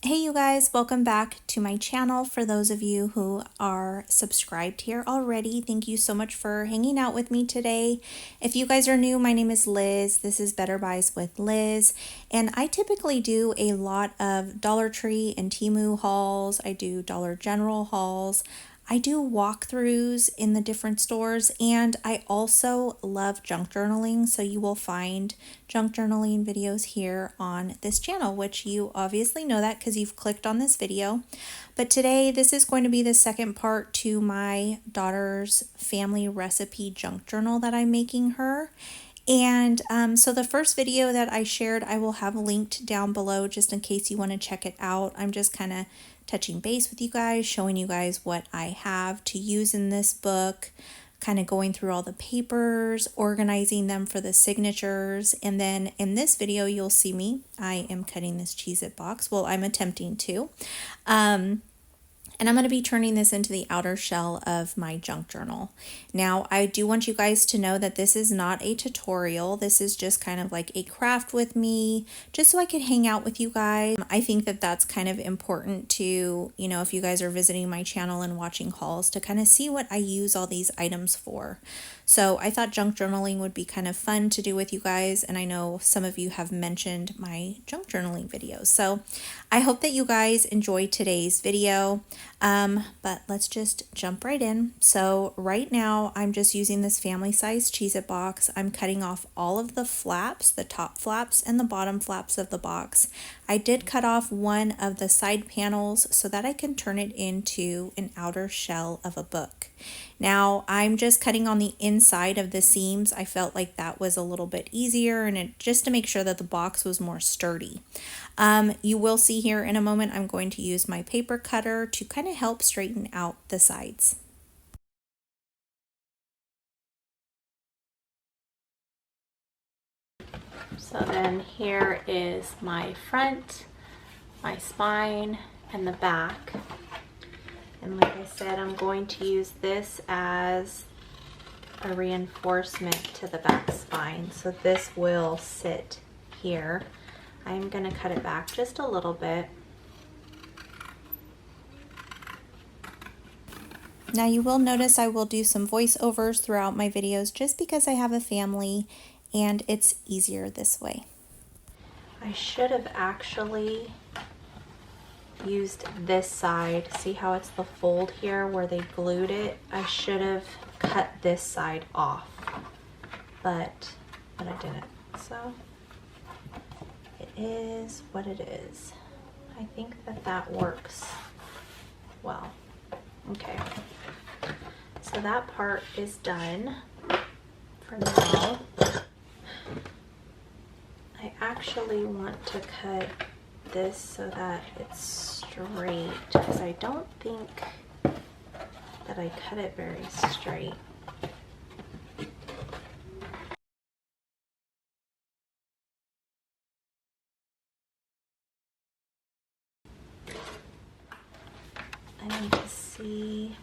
Hey you guys, welcome back to my channel. For those of you who are subscribed here already, thank you so much for hanging out with me today. If you guys are new, my name is Liz. This is Better Buys with Liz, and I typically do a lot of Dollar Tree and Temu hauls. I do Dollar General hauls. I do walkthroughs in the different stores, and I also love junk journaling. So you will find junk journaling videos here on this channel, which you obviously know that because you've clicked on this video. But today, this is going to be the second part to my daughter's family recipe junk journal that I'm making her. And so the first video that I shared, I will have linked down below just in case you want to check it out. I'm just kind of touching base with you guys, showing you guys what I have to use in this book, kind of going through all the papers, organizing them for the signatures. And then in this video, you'll see me. I am cutting this Cheez-It box. Well, I'm attempting to. And I'm going to be turning this into the outer shell of my junk journal. Now, I do want you guys to know that this is not a tutorial. This is just kind of like a craft with me, just so I could hang out with you guys. I think that that's kind of important to, if you guys are visiting my channel and watching hauls, to kind of see what I use all these items for. So I thought junk journaling would be kind of fun to do with you guys, and I know some of you have mentioned my junk journaling videos. So I hope that you guys enjoyed today's video, but let's just jump right in. So right now I'm just using this family size Cheez-It box. I'm cutting off all of the flaps, the top flaps and the bottom flaps of the box. I did cut off one of the side panels so that I can turn it into an outer shell of a book. Now I'm just cutting on the inside of the seams. I felt like that was a little bit easier, and just to make sure that the box was more sturdy. You will see here in a moment I'm going to use my paper cutter to kind of help straighten out the sides. So then here is my front, my spine, and the back. And like I said, I'm going to use this as a reinforcement to the back spine. So this will sit here. I'm going to cut it back just a little bit. Now you will notice I will do some voiceovers throughout my videos just because I have a family and it's easier this way. I should have actually used this side. See how it's the fold here where they glued it? I should have cut this side off, but I didn't. So it is what it is. I think that works well. Okay, so that part is done for now. I actually want to cut this so that it's straight, because I don't think that I cut it very straight. I need to see.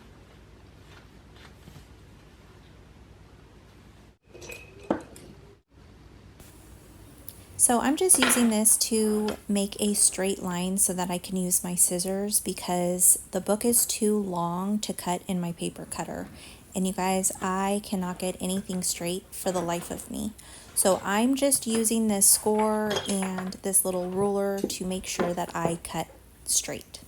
So I'm just using this to make a straight line so that I can use my scissors, because the book is too long to cut in my paper cutter. And you guys, I cannot get anything straight for the life of me. So I'm just using this score and this little ruler to make sure that I cut straight.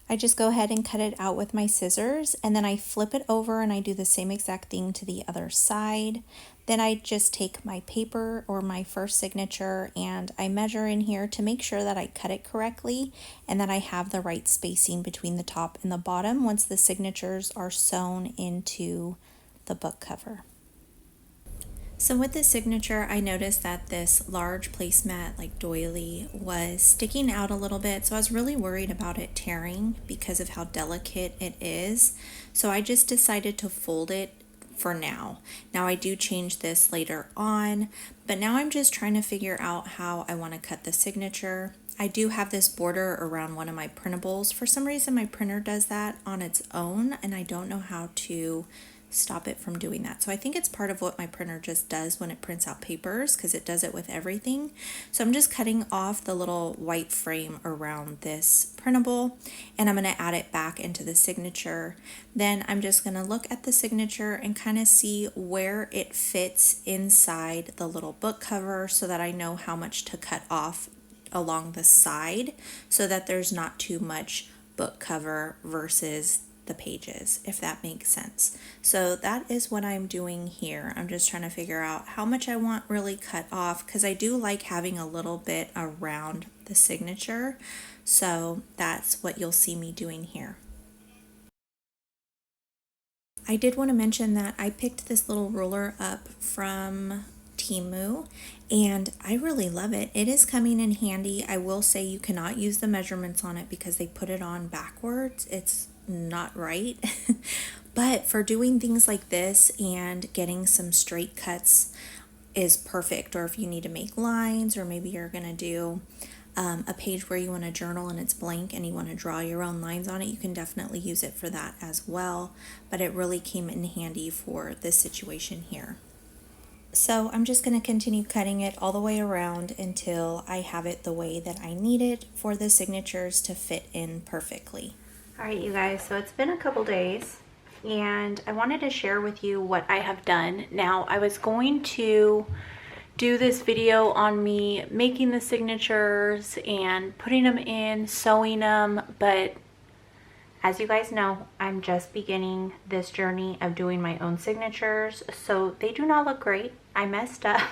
I just go ahead and cut it out with my scissors, and then I flip it over and I do the same exact thing to the other side. Then I just take my paper or my first signature and I measure in here to make sure that I cut it correctly and that I have the right spacing between the top and the bottom once the signatures are sewn into the book cover. So with this signature, I noticed that this large placemat like doily was sticking out a little bit, so I was really worried about it tearing because of how delicate it is. So I just decided to fold it for now. Now I do change this later on, but now I'm just trying to figure out how I want to cut the signature. I do have this border around one of my printables. For some reason my printer does that on its own, and I don't know how to stop it from doing that. So I think it's part of what my printer just does when it prints out papers, because it does it with everything. So I'm just cutting off the little white frame around this printable, and I'm going to add it back into the signature. Then I'm just going to look at the signature and kind of see where it fits inside the little book cover so that I know how much to cut off along the side so that there's not too much book cover versus the pages, if that makes sense. So that is what I'm doing here. I'm just trying to figure out how much I want really cut off, because I do like having a little bit around the signature. So that's what you'll see me doing here. I did want to mention that I picked this little ruler up from Temu, and I really love it. It is coming in handy. I will say you cannot use the measurements on it because they put it on backwards. It's not right. But for doing things like this and getting some straight cuts is perfect. Or if you need to make lines, or maybe you're going to do a page where you want to journal and it's blank and you want to draw your own lines on it, you can definitely use it for that as well. But it really came in handy for this situation here. So I'm just going to continue cutting it all the way around until I have it the way that I need it for the signatures to fit in perfectly. All right, you guys, so it's been a couple days and I wanted to share with you what I have done. Now, I was going to do this video on me making the signatures and putting them in, sewing them, but as you guys know, I'm just beginning this journey of doing my own signatures, so they do not look great. I messed up.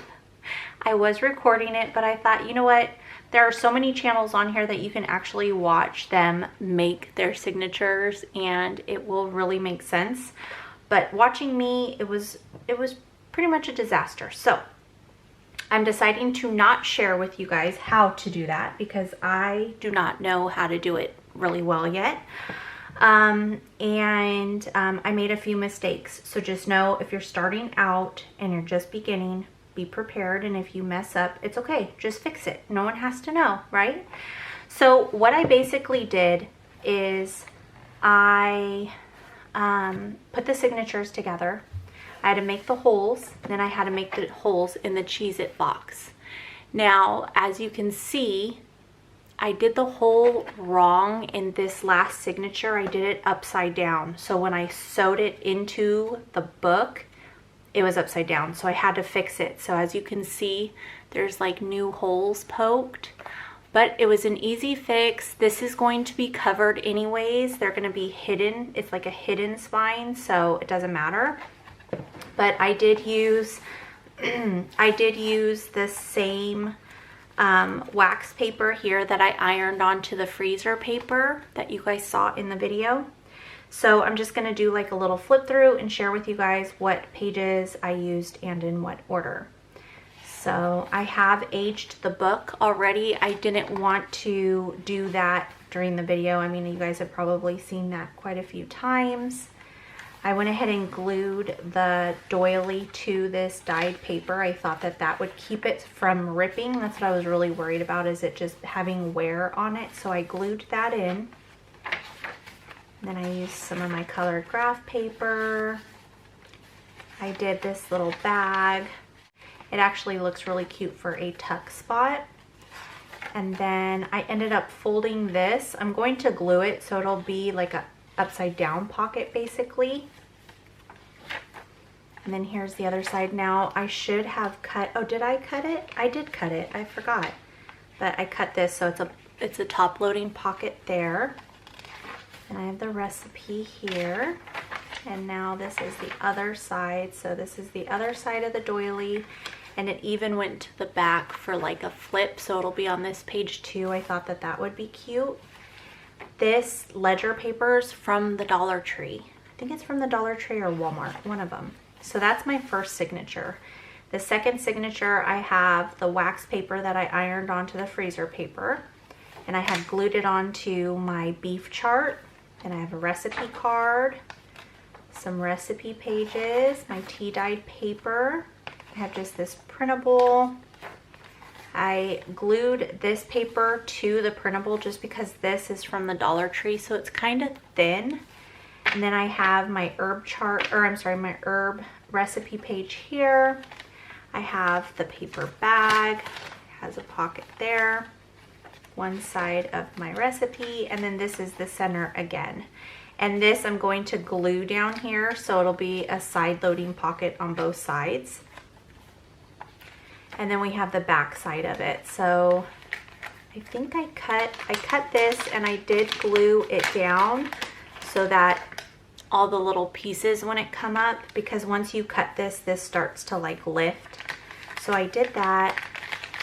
I was recording it, but I thought, you know what? There are so many channels on here that you can actually watch them make their signatures and it will really make sense. But watching me, it was pretty much a disaster. So I'm deciding to not share with you guys how to do that because I do not know how to do it really well yet. I made a few mistakes. So just know if you're starting out and you're just beginning, be prepared. And if you mess up, it's okay. Just fix it. No one has to know, right? So what I basically did is I put the signatures together. I had to make the holes, then I had to make the holes in the Cheez-It box. Now, as you can see, I did the hole wrong in this last signature. I did it upside down. So when I sewed it into the book, it was upside down. So I had to fix it. So as you can see, there's like new holes poked, but it was an easy fix. This is going to be covered anyways. They're going to be hidden. It's like a hidden spine, so it doesn't matter. But I did use the same wax paper here that I ironed onto the freezer paper that you guys saw in the video. So I'm just going to do like a little flip through and share with you guys what pages I used and in what order. So I have aged the book already. I didn't want to do that during the video. I mean, you guys have probably seen that quite a few times. I went ahead and glued the doily to this dyed paper. I thought that that would keep it from ripping. That's what I was really worried about, is it just having wear on it. So I glued that in. Then I used some of my colored graph paper. I did this little bag. It actually looks really cute for a tuck spot. And then I ended up folding this. I'm going to glue it so it'll be like a upside down pocket basically. And then here's the other side. Now I should have cut, oh, did I cut it? I did cut it, I forgot. But I cut this so it's a top loading pocket there. And I have the recipe here. And now this is the other side. So this is the other side of the doily. And it even went to the back for like a flip. So it'll be on this page too. I thought that that would be cute. This ledger paper's from the Dollar Tree. I think it's from the Dollar Tree or Walmart, one of them. So that's my first signature. The second signature, I have the wax paper that I ironed onto the freezer paper. And I had glued it onto my beef chart. And I have a recipe card, some recipe pages, my tea dyed paper. I have just this printable. I glued this paper to the printable just because this is from the Dollar Tree, so it's kind of thin. And then I have my herb chart, or I'm sorry, my herb recipe page here. I have the paper bag, has a pocket there, one side of my recipe, and then this is the center again. And this I'm going to glue down here, so it'll be a side loading pocket on both sides. And then we have the back side of it. So I think I cut this and I did glue it down so that all the little pieces wouldn't come up, because once you cut this, this starts to like lift. So I did that,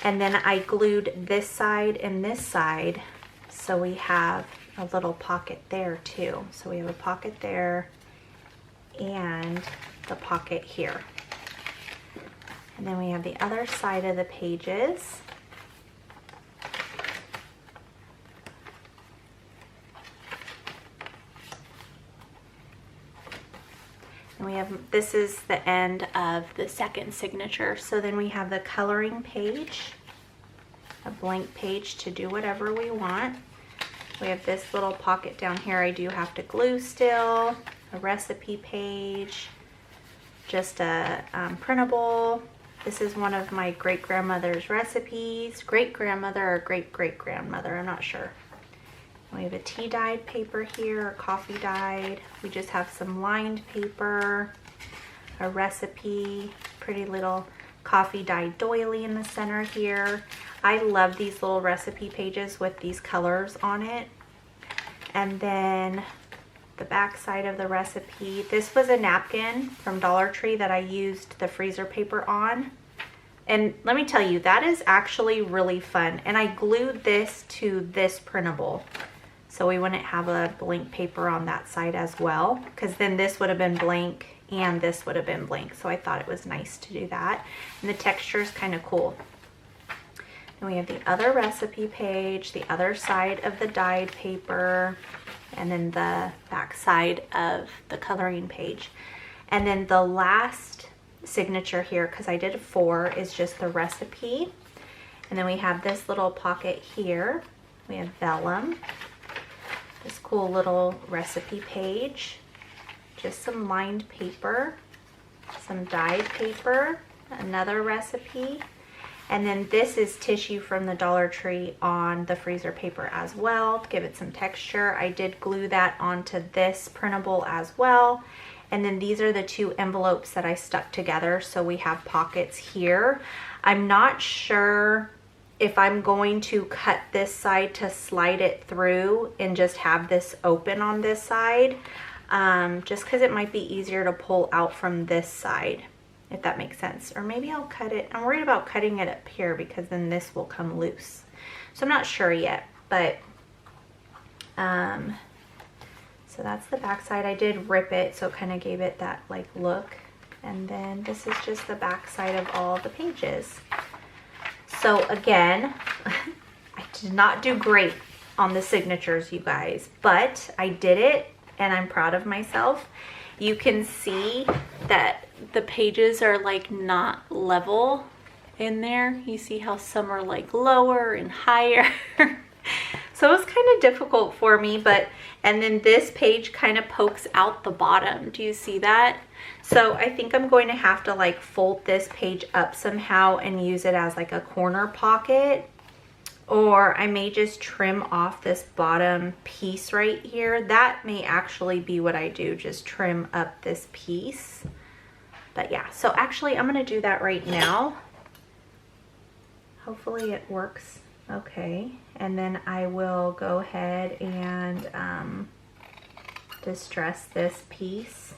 and then I glued this side and this side, so we have a little pocket there too. So we have a pocket there and the pocket here. And then we have the other side of the pages. And we have, this is the end of the second signature. So then we have the coloring page, a blank page to do whatever we want. We have this little pocket down here I do have to glue still, a recipe page, just a printable. This is one of my great-grandmother's recipes. Great-grandmother or great-great-grandmother, I'm not sure. We have a tea dyed paper here, or coffee dyed. We just have some lined paper, a recipe, pretty little coffee dyed doily in the center here. I love these little recipe pages with these colors on it. And then the back side of the recipe. This was a napkin from Dollar Tree that I used the freezer paper on. And let me tell you, that is actually really fun. And I glued this to this printable, so we wouldn't have a blank paper on that side as well, because then this would have been blank and this would have been blank. So I thought it was nice to do that. And the texture is kind of cool. And we have the other recipe page, the other side of the dyed paper, and then the back side of the coloring page. And then the last signature here, because I did 4, is just the recipe. And then we have this little pocket here. We have vellum, this cool little recipe page, just some lined paper, some dyed paper, another recipe, and then this is tissue from the Dollar Tree on the freezer paper as well to give it some texture. I did glue that onto this printable as well. And then these are the 2 envelopes that I stuck together, so we have pockets here. I'm not sure if I'm going to cut this side to slide it through and just have this open on this side, just because it might be easier to pull out from this side, if that makes sense. Or maybe I'll cut it. I'm worried about cutting it up here because then this will come loose. So I'm not sure yet, but so that's the back side. I did rip it, so it kind of gave it that like look. And then this is just the back side of all the pages. So again, I did not do great on the signatures, you guys, but I did it and I'm proud of myself. You can see that the pages are like not level in there. You see how some are like lower and higher. So it was kind of difficult for me, but, and then this page kind of pokes out the bottom. Do you see that? So I think I'm going to have to like fold this page up somehow and use it as like a corner pocket, or I may just trim off this bottom piece right here. That may actually be what I do, just trim up this piece. But yeah, so actually I'm gonna do that right now. Hopefully it works okay. And then I will go ahead and distress this piece.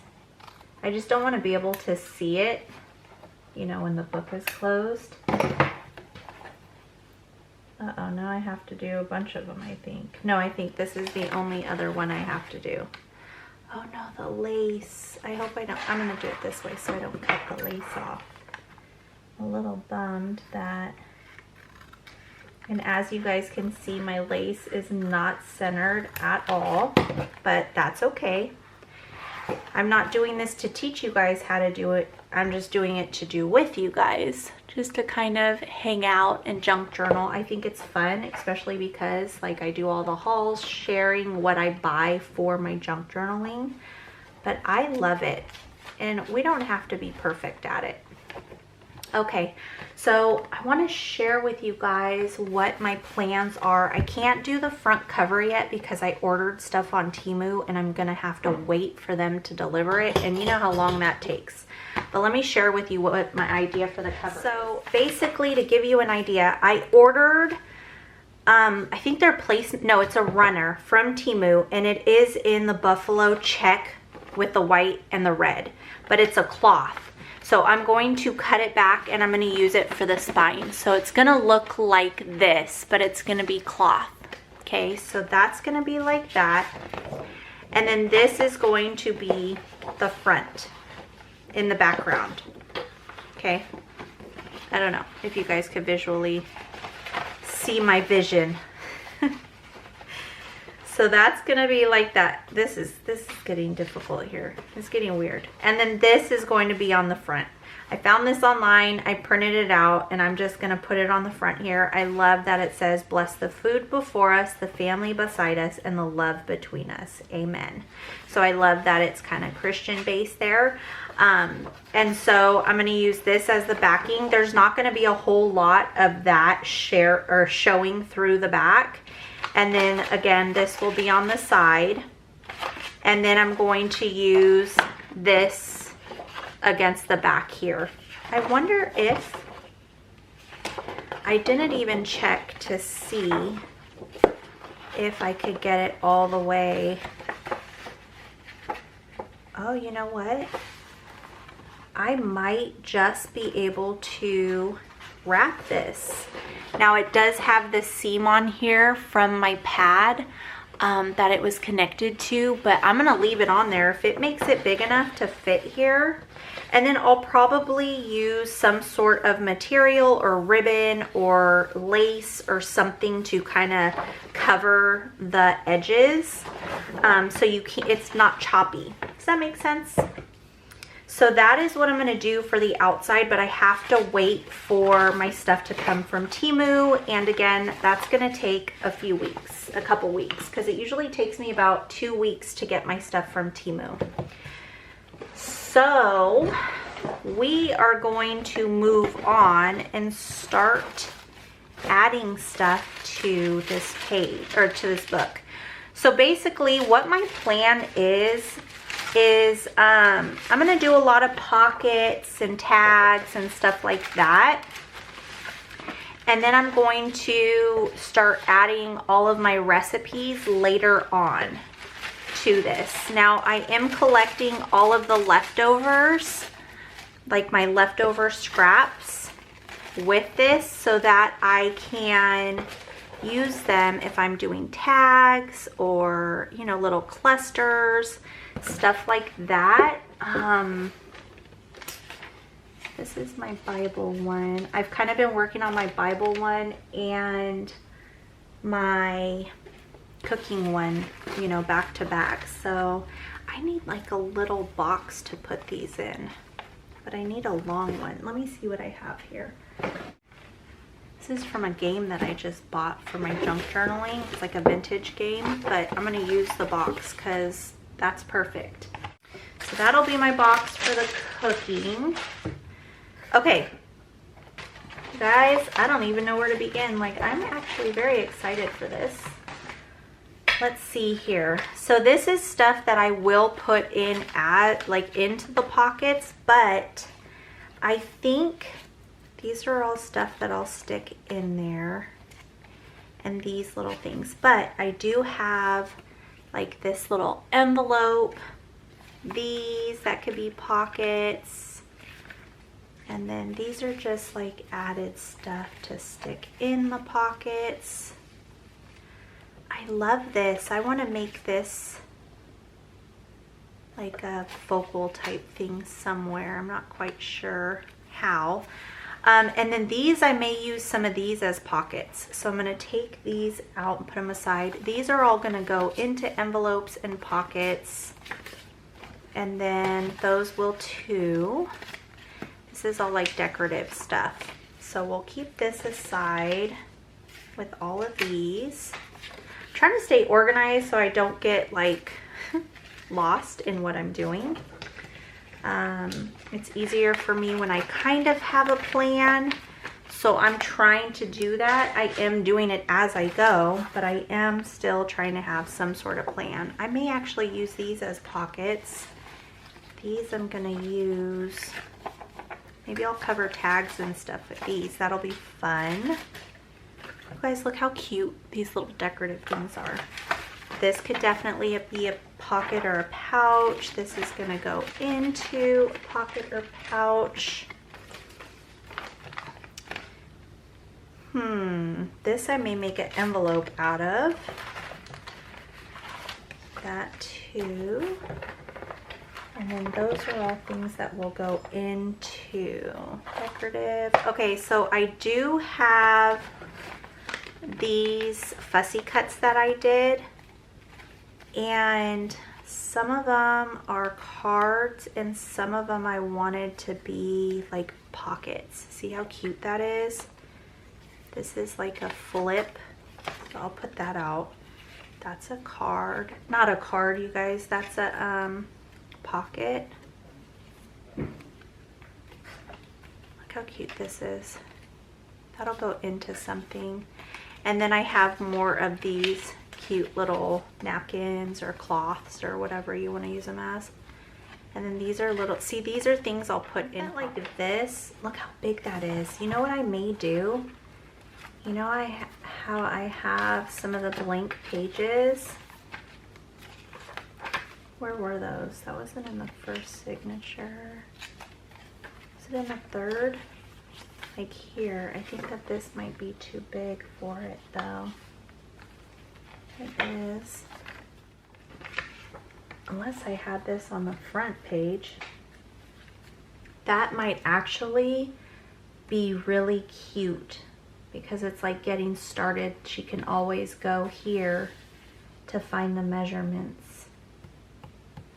I just don't want to be able to see it, you know, when the book is closed. Uh-oh, now I have to do a bunch of them, I think. No, I think this is the only other one I have to do. Oh no, the lace. I hope I don't, I'm gonna do it this way so I don't cut the lace off. I'm a little bummed that, and as you guys can see, my lace is not centered at all, but that's okay. I'm not doing this to teach you guys how to do it. I'm just doing it to do with you guys, just to kind of hang out and junk journal. I think it's fun, especially because like I do all the hauls, sharing what I buy for my junk journaling, but I love it and we don't have to be perfect at it. Okay, so I want to share with you guys what my plans are. I can't do the front cover yet because I ordered stuff on Temu and I'm gonna have to wait for them to deliver it, and you know how long that takes. But let me share with you what my idea for the cover. So basically, to give you an idea, I ordered I think they're it's a runner from Temu, and it is in the buffalo check with the white and the red, but it's a cloth. So I'm going to cut it back and I'm going to use it for the spine. So it's going to look like this, but it's going to be cloth. Okay, so that's going to be like that. And then this is going to be the front in the background. Okay, I don't know if you guys could visually see my vision. So that's gonna be like that. This is getting difficult here. It's getting weird. And then this is going to be on the front. I found this online, I printed it out, and I'm just gonna put it on the front here. I love that it says, "Bless the food before us, the family beside us, and the love between us. Amen." So I love that it's kind of Christian based there. And so I'm gonna use this as the backing. There's not gonna be a whole lot of that showing through the back. And then again, this will be on the side. And then I'm going to use this against the back here. I wonder if, I didn't even check to see if I could get it all the way. Oh, you know what? I might just be able to wrap this. Now it does have the seam on here from my pad that it was connected to, but I'm gonna leave it on there if it makes it big enough to fit here. And then I'll probably use some sort of material or ribbon or lace or something to kind of cover the edges, so it's not choppy. Does that make sense? So that is what I'm going to do for the outside, but I have to wait for my stuff to come from Temu. And again, that's going to take a couple weeks, because it usually takes me about 2 weeks to get my stuff from Temu. So we are going to move on and start adding stuff to this page, or to this book. So basically what my plan is I'm going to do a lot of pockets and tags and stuff like that. And then I'm going to start adding all of my recipes later on to this. Now I am collecting all of the leftovers, like my leftover scraps with this, so that I can use them if I'm doing tags or, you know, little clusters, stuff like that. This is my Bible one. I've kind of been working on my Bible one and my cooking one, you know, back to back. So I need like a little box to put these in, but I need a long one. Let me see what I have here. This is from a game that I just bought for my junk journaling. It's like a vintage game, but I'm gonna use the box because that's perfect. So that'll be my box for the cooking. Okay, guys, I don't even know where to begin. Like, I'm actually very excited for this. Let's see here. So this is stuff that I will put in into the pockets, but I think these are all stuff that I'll stick in there, and these little things. But I do have like this little envelope, these that could be pockets, and then these are just like added stuff to stick in the pockets. I love this. I want to make this like a focal type thing somewhere. I'm not quite sure how. And then these, I may use some of these as pockets. So I'm going to take these out and put them aside. These are all going to go into envelopes and pockets. and then those will too. This is all like decorative stuff. So we'll keep this aside with all of these. I'm trying to stay organized so I don't get like lost in what I'm doing. It's easier for me when I kind of have a plan. So I'm trying to do that. I am doing it as I go, but I am still trying to have some sort of plan. I may actually use these as pockets. These I'm gonna use, maybe I'll cover tags and stuff with these. That'll be fun. You guys, look how cute these little decorative things are. This could definitely be a pocket or a pouch. This is gonna go into a pocket or pouch. This I may make an envelope out of. That too. And then those are all things that will go into decorative. Okay, so I do have these fussy cuts that I did. And some of them are cards and some of them I wanted to be like pockets. See how cute that is? This is like a flip, so I'll put that out. That's a card. Not a card, you guys. That's a pocket. Look how cute this is. That'll go into something. And then I have more of these cute little napkins or cloths or whatever you want to use them as. And then these are little, see, these are things I'll put in like this. Look how big that is. You know what I may do? You know how I have some of the blank pages? Where were those? That wasn't in the first signature. Is it in the third? Like here. I think that this might be too big for it though. It is. Unless I had this on the front page. That might actually be really cute because it's like getting started. She can always go here to find the measurements.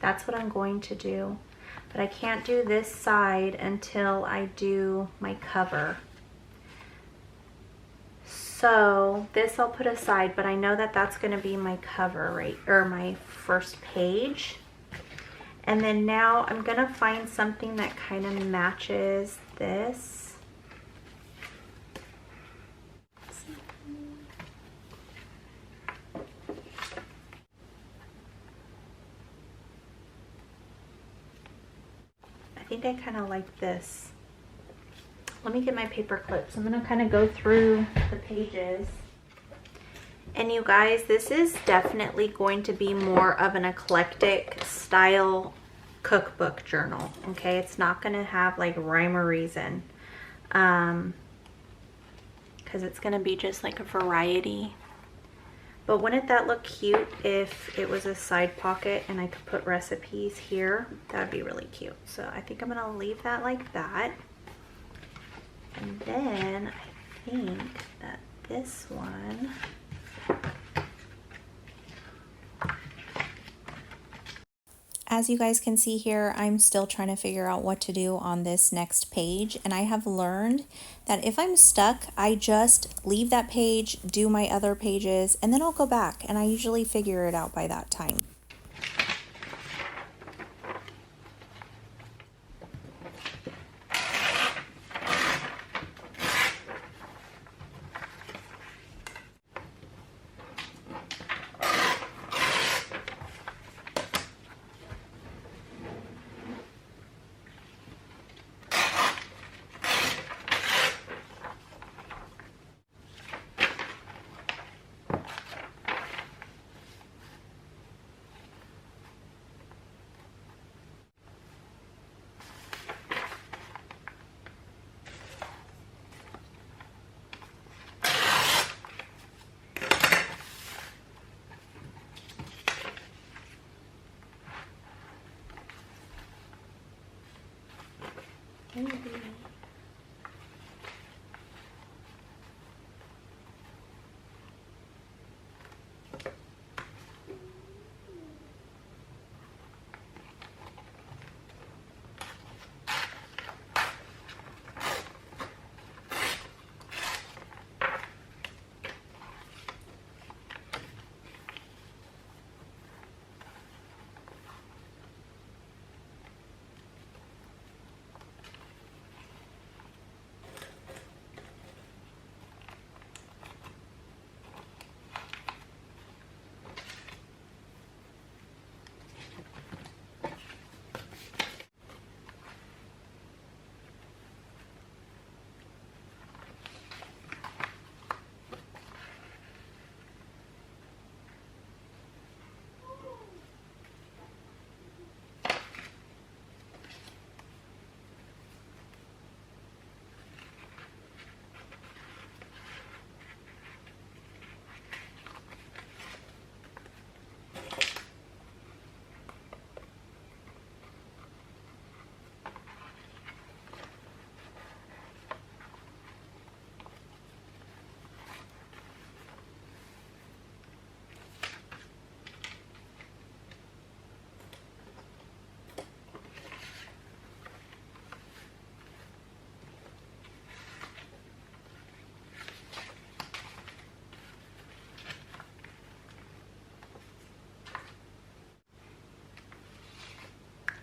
That's what I'm going to do. But I can't do this side until I do my cover. So this I'll put aside, but I know that that's going to be my cover, right, or my first page. And then now I'm going to find something that kind of matches this. I think I kind of like this. Let me get my paper clips. I'm gonna kind of go through the pages. And you guys, this is definitely going to be more of an eclectic style cookbook journal, okay? It's not gonna have like rhyme or reason, because it's gonna be just like a variety. But wouldn't that look cute if it was a side pocket and I could put recipes here? That'd be really cute. So I think I'm gonna leave that like that. And then I think that this one, as you guys can see here, I'm still trying to figure out what to do on this next page. And I have learned that if I'm stuck, I just leave that page, do my other pages, and then I'll go back. And I usually figure it out by that time. Maybe.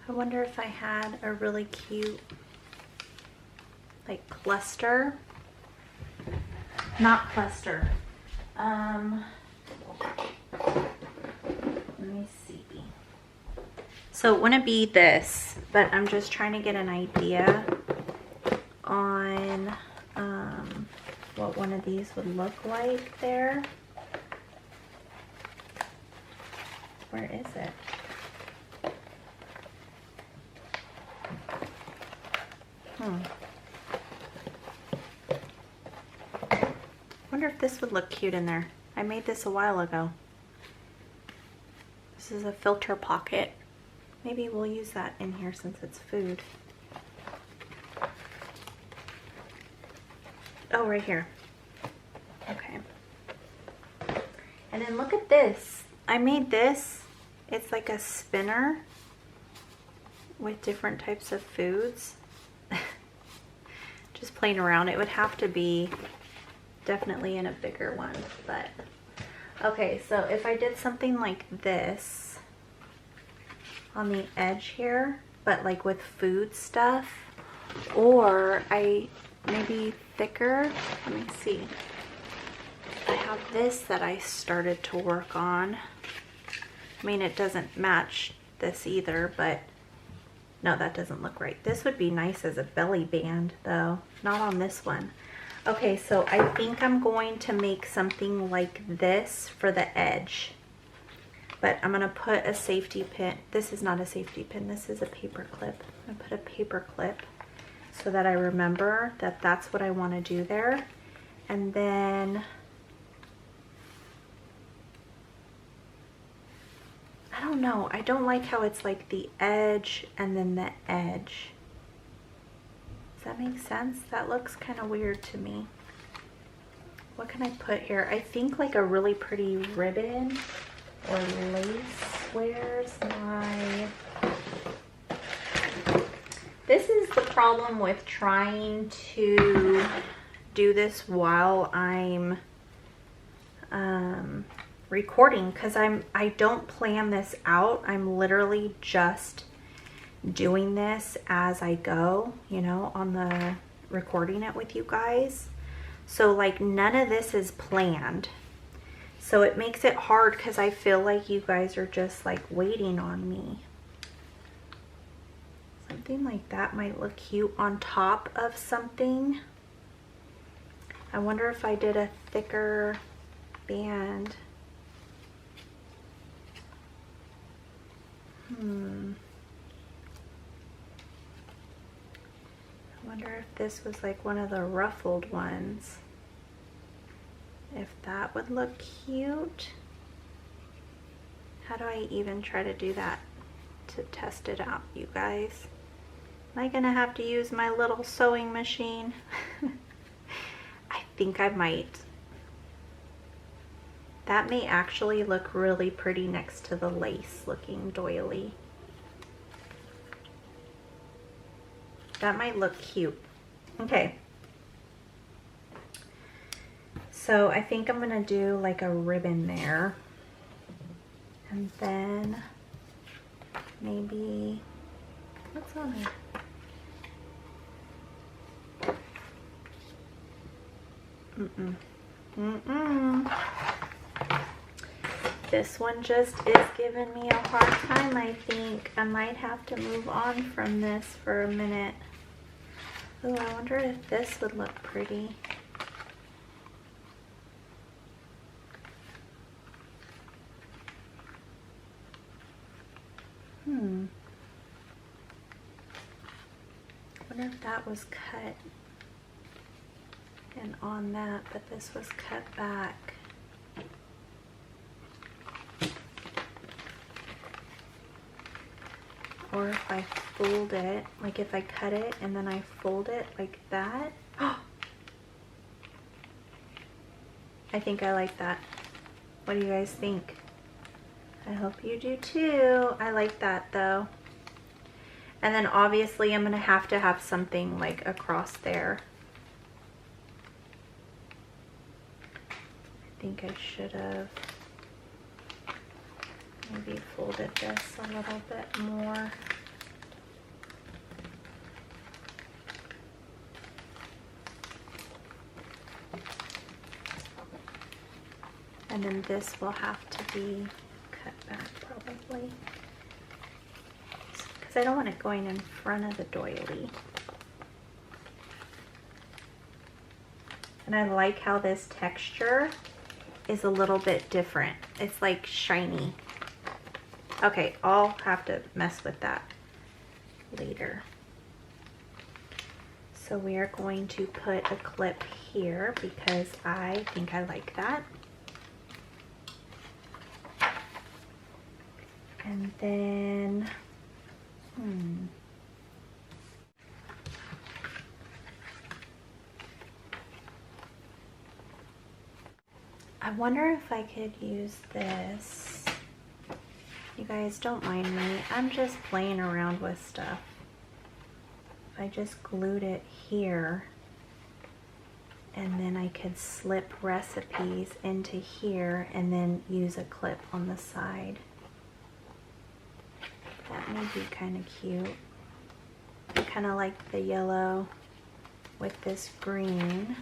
I wonder if I had a really cute, like, cluster. Not cluster. Let me see. So it wouldn't be this, but I'm just trying to get an idea on what one of these would look like there. Where is it? Wonder if this would look cute in there. I made this a while ago. This is a filter pocket. Maybe we'll use that in here since it's food. Oh, right here. Okay. And then look at this. I made this. It's like a spinner with different types of foods. Just playing around. It would have to be definitely in a bigger one, but okay. So if I did something like this on the edge here, but like with food stuff, or maybe thicker. Let me see. I have this that I started to work on. I mean, it doesn't match this either, but no, that doesn't look right. This would be nice as a belly band though, not on this one. Okay, so I think I'm going to make something like this for the edge, but I'm gonna put a safety pin. This is not a safety pin, this is a paper clip. I'm gonna put a paper clip so that I remember that that's what I want to do there. And then I don't know, I don't like how it's like the edge and then the edge. Does that make sense? That looks kind of weird to me. What can I put here? I think like a really pretty ribbon or lace. Where's my... This is the problem with trying to do this while I'm recording, because I don't plan this out. I'm literally just doing this as I go, you know, on the recording it with you guys. So like none of this is planned. So it makes it hard because I feel like you guys are just like waiting on me. Something like that might look cute on top of something. I wonder if I did a thicker band. I wonder if this was like one of the ruffled ones. If that would look cute. How do I even try to do that to test it out, you guys? Am I gonna have to use my little sewing machine? I think I might. That may actually look really pretty next to the lace looking doily. That might look cute. Okay. So I think I'm gonna do like a ribbon there. And then maybe, what's on it? This one just is giving me a hard time, I think. I might have to move on from this for a minute. Oh, I wonder if this would look pretty. I wonder if that was cut and on that, but this was cut back. Or if I fold it, like if I cut it and then I fold it like that. I think I like that. What do you guys think? I hope you do too. I like that though. And then obviously I'm gonna have to have something like across there. I think I should have maybe folded this a little bit more. And then this will have to be cut back probably, because I don't want it going in front of the doily. And I like how this texture is a little bit different. It's like shiny. Okay, I'll have to mess with that later. So we are going to put a clip here because I think I like that. And then, I wonder if I could use this. You guys don't mind me. I'm just playing around with stuff. If I just glued it here, and then I could slip recipes into here and then use a clip on the side. That may be kind of cute. I kind of like the yellow with this green.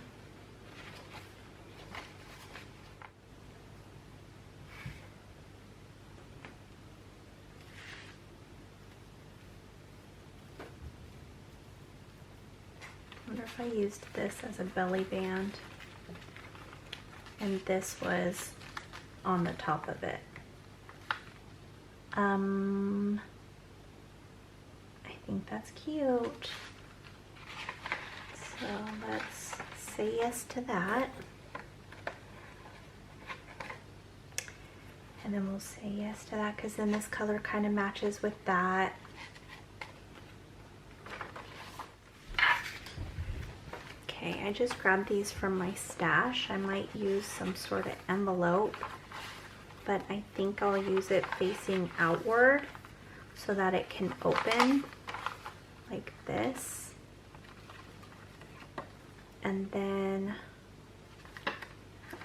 I wonder if I used this as a belly band and this was on the top of it. I think that's cute. So let's say yes to that. And then we'll say yes to that because then this color kind of matches with that. Okay, I just grabbed these from my stash. I might use some sort of envelope, but I think I'll use it facing outward so that it can open like this. And then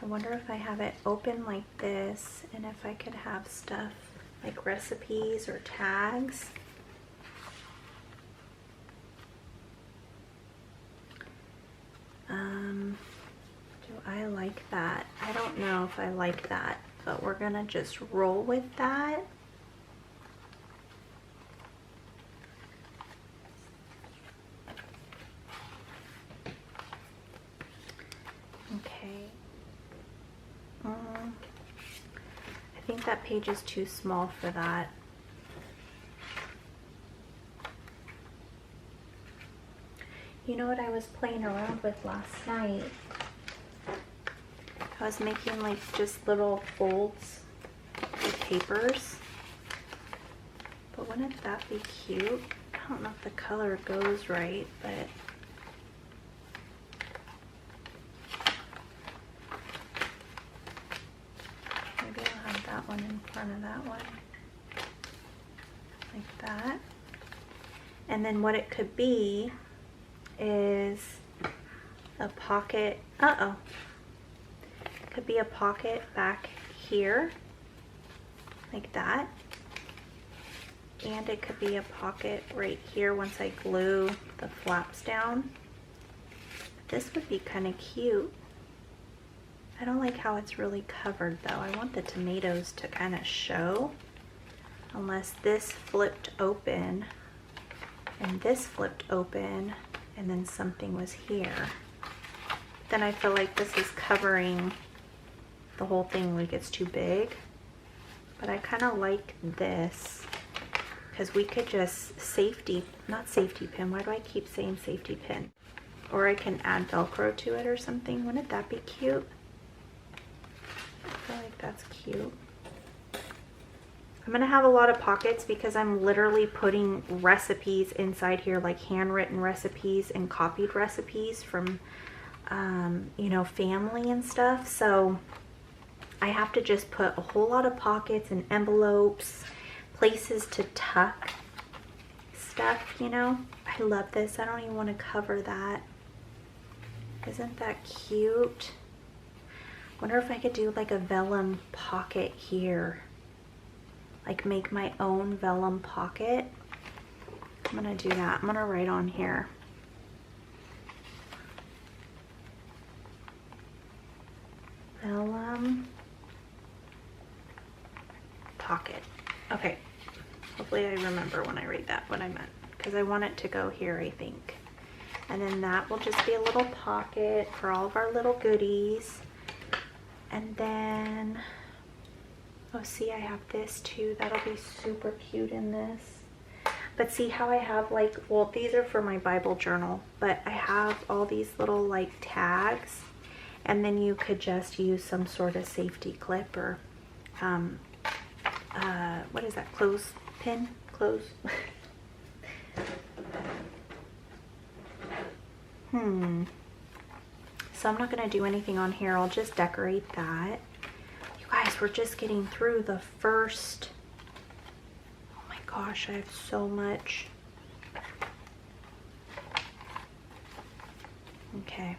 I wonder if I have it open like this and if I could have stuff like recipes or tags. Do I like that? I don't know if I like that, but we're gonna just roll with that. Okay. I think that page is too small for that. You know what I was playing around with last night? I was making like just little folds of papers. But wouldn't that be cute? I don't know if the color goes right, but maybe I'll have that one in front of that one. Like that. And then what it could be is a pocket. Could be a pocket back here like that, and it could be a pocket right here once I glue the flaps down. This would be kind of cute. I don't like how it's really covered though. I want the tomatoes to kind of show, unless this flipped open and this flipped open and then something was here. Then I feel like this is covering the whole thing, like it's too big. But I kind of like this because we could just not safety pin, why do I keep saying safety pin? Or I can add Velcro to it or something. Wouldn't that be cute? I feel like that's cute. I'm gonna have a lot of pockets because I'm literally putting recipes inside here, like handwritten recipes and copied recipes from you know, family and stuff. So I have to just put a whole lot of pockets and envelopes, places to tuck stuff, you know. I love this. I don't even want to cover that. Isn't that cute? Wonder if I could do like a vellum pocket here. Like make my own vellum pocket. I'm gonna do that. I'm gonna write on here. Vellum pocket. Okay, hopefully I remember when I read that what I meant, because I want it to go here, I think. And then that will just be a little pocket for all of our little goodies. And then, oh, see, I have this too. That'll be super cute in this. But see how I have like, well, these are for my Bible journal, but I have all these little like tags, and then you could just use some sort of safety clip or, what is that, clothespin? Clothes. So I'm not going to do anything on here. I'll just decorate that. You guys, we're just getting through the first. Oh my gosh, I have so much. Okay.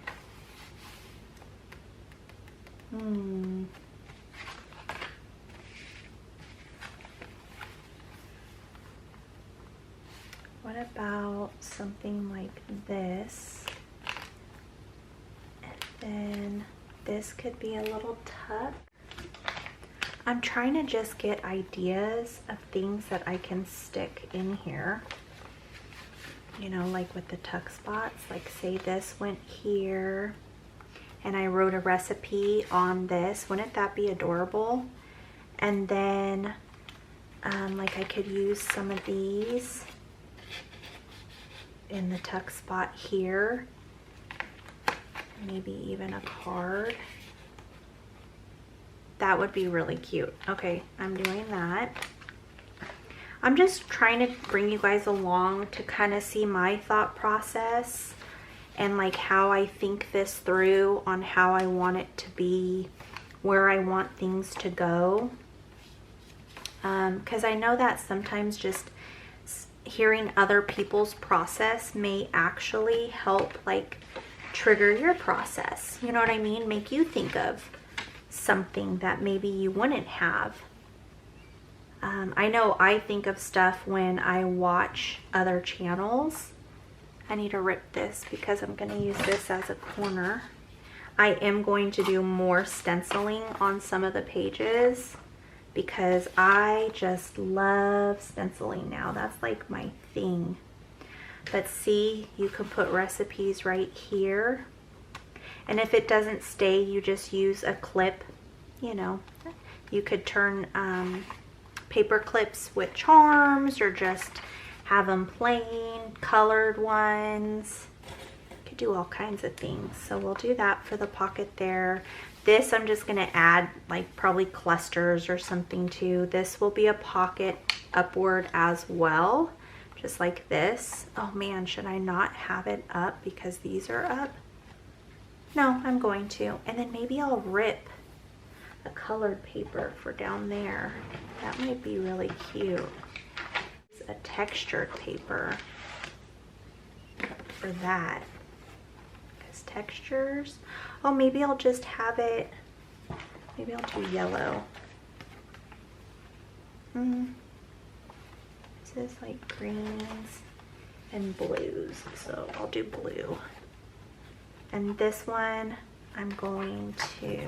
What about something like this? Then this could be a little tuck. I'm trying to just get ideas of things that I can stick in here. You know, like with the tuck spots, like say this went here and I wrote a recipe on this. Wouldn't that be adorable? And then like I could use some of these in the tuck spot here. Maybe even a card. That would be really cute. Okay, I'm doing that. I'm just trying to bring you guys along to kind of see my thought process and like how I think this through on how I want it to be, where I want things to go. Because I know that sometimes just hearing other people's process may actually help like trigger your process. You know what I mean? Make you think of something that maybe you wouldn't have. I know I think of stuff when I watch other channels. I need to rip this because I'm going to use this as a corner. I am going to do more stenciling on some of the pages because I just love stenciling now. That's like my thing. But see, you can put recipes right here. And if it doesn't stay, you just use a clip. You know, you could turn paper clips with charms or just have them plain, colored ones. You could do all kinds of things. So we'll do that for the pocket there. This I'm just going to add like probably clusters or something to. This will be a pocket upward as well. Just like this. Oh man, should I not have it up because these are up? No, I'm going to. And then maybe I'll rip a colored paper for down there. That might be really cute. It's a textured paper for that. Because textures. Oh, maybe I'll just have it. Maybe I'll do yellow. This is like greens and blues, so I'll do blue. And this one I'm going to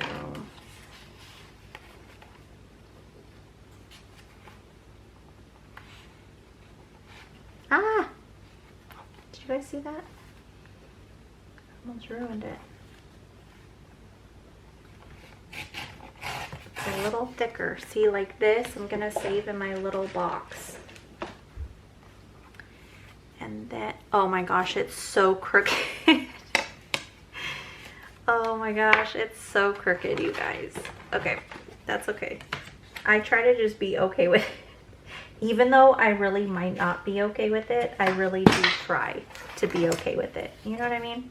did you guys see that? Almost ruined it. It's a little thicker. See, like this I'm gonna save in my little box. And then, oh my gosh, it's so crooked. Oh my gosh, it's so crooked, you guys. Okay, that's okay. I try to just be okay with it. Even though I really might not be okay with it, I really do try to be okay with it. You know what I mean?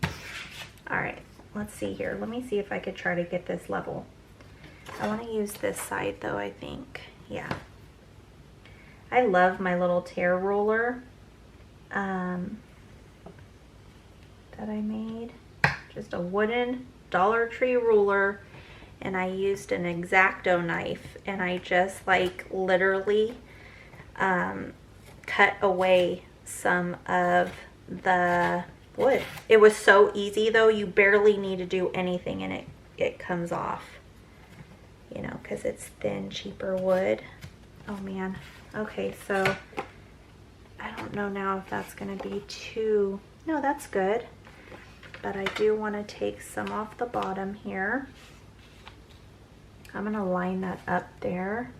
All right, let's see here. Let me see if I could try to get this level. I want to use this side though, I think. Yeah. I love my little tear ruler that I made. Just a wooden Dollar Tree ruler, and I used an X-Acto knife, and I just like literally cut away some of the wood. It was so easy though. You barely need to do anything and it comes off, you know, because it's thin, cheaper wood. Oh man. Okay, so I don't know now if that's gonna be too, no, that's good. But I do want to take some off the bottom here. I'm gonna line that up there.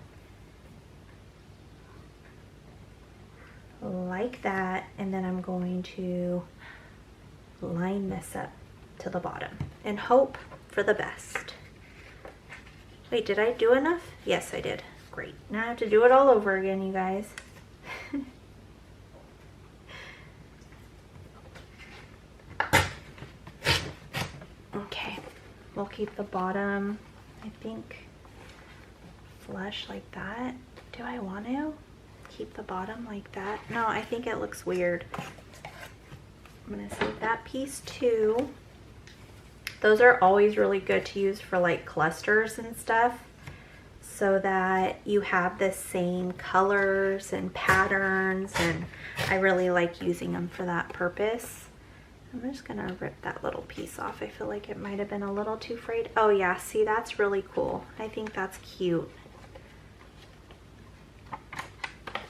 Like that, and then I'm going to line this up to the bottom and hope for the best. Wait, did I do enough? Yes, I did. Great. Now I have to do it all over again, you guys. Okay, we'll keep the bottom, I think, flush like that. Do I want to keep the bottom like that? No, I think it looks weird. I'm gonna save that piece too. Those are always really good to use for like clusters and stuff, so that you have the same colors and patterns, and I really like using them for that purpose. I'm just gonna rip that little piece off. I feel like it might have been a little too frayed. Oh yeah, see, that's really cool. I think that's cute.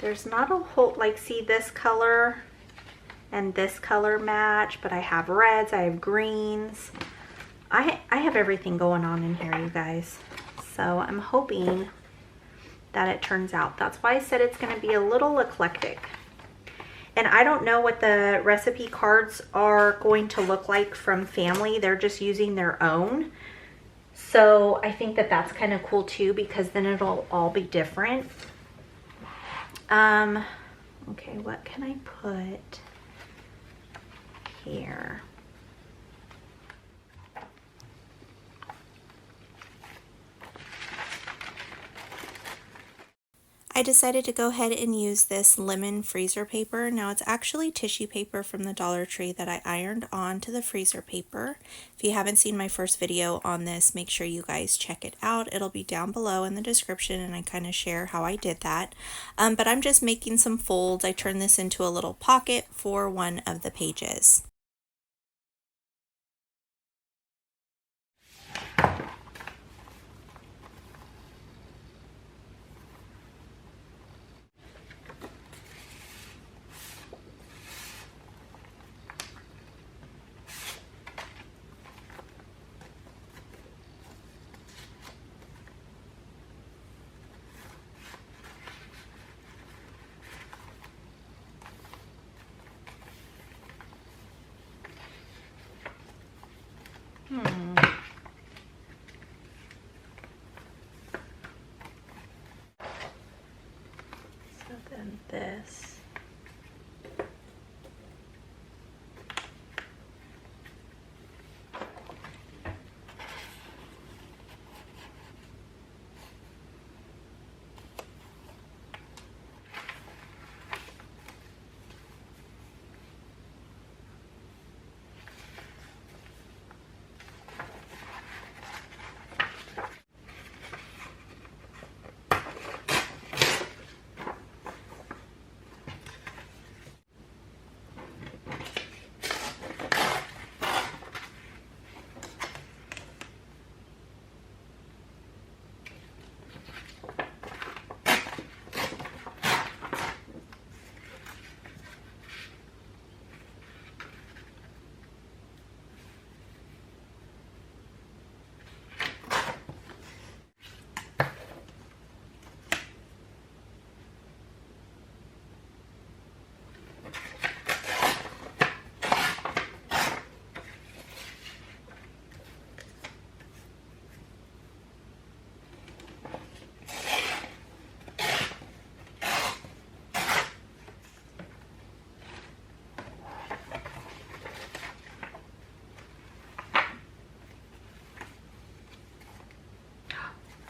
There's not a whole, like, see, this color and this color match, but I have reds, I have greens. I have everything going on in here, you guys. So I'm hoping that it turns out. That's why I said it's gonna be a little eclectic. And I don't know what the recipe cards are going to look like from Family. They're just using their own. So I think that that's kind of cool too, because then it'll all be different. Okay, what can I put here? I decided to go ahead and use this lemon freezer paper. Now it's actually tissue paper from the Dollar Tree that I ironed onto the freezer paper. If you haven't seen my first video on this, make sure you guys check it out. It'll be down below in the description, and I kind of share how I did that. But I'm just making some folds. I turned this into a little pocket for one of the pages. So then this.